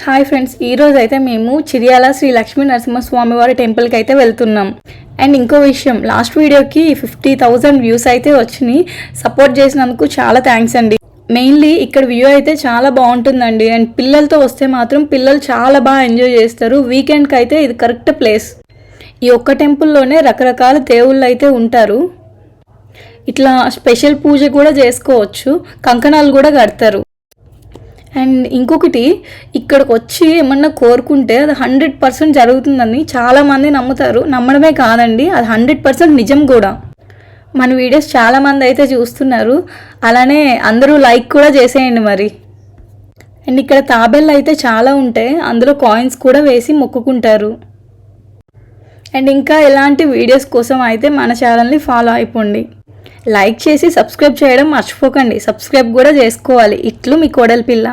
Hi friends, ఈరోజు అయితే మేము చిర్యాల శ్రీ లక్ష్మీ నరసింహస్వామి వారి టెంపుల్కి అయితే వెళ్తున్నాం. అండ్ ఇంకో విషయం, లాస్ట్ వీడియోకి 50,000 వ్యూస్ అయితే వచ్చినాయి. సపోర్ట్ చేసినందుకు చాలా థ్యాంక్స్ అండి. మెయిన్లీ ఇక్కడ వ్యూ అయితే చాలా బాగుంటుందండి. అండ్ పిల్లలతో వస్తే మాత్రం పిల్లలు చాలా బాగా ఎంజాయ్ చేస్తారు. వీకెండ్కి అయితే ఇది కరెక్ట్ ప్లేస్. ఈ ఒక్క టెంపుల్లోనే రకరకాల దేవుళ్ళు అయితే ఉంటారు. ఇట్లా స్పెషల్ పూజ కూడా చేసుకోవచ్చు, కంకణాలు కూడా కడతారు. అండ్ ఇంకొకటి, ఇక్కడికి వచ్చి ఏమన్నా కోరుకుంటే అది 100% జరుగుతుందని చాలామంది నమ్ముతారు. నమ్మడమే కాదండి, అది 100% నిజం కూడా. మన వీడియోస్ చాలామంది అయితే చూస్తున్నారు, అలానే అందరూ లైక్ కూడా చేసేయండి మరి. అండ్ ఇక్కడ తాబేళ్ళు అయితే చాలా ఉంటాయి, అందులో కాయిన్స్ కూడా వేసి మొక్కుకుంటారు. అండ్ ఇంకా ఎలాంటి వీడియోస్ కోసం అయితే మన ఛానల్ని ఫాలో అయిపోండి. లైక్ చేసి సబ్స్క్రైబ్ చేయడం మర్చిపోకండి. సబ్స్క్రైబ్ కూడా చేసుకోవాలి. ఇట్లు మీ కోడలి పిల్ల.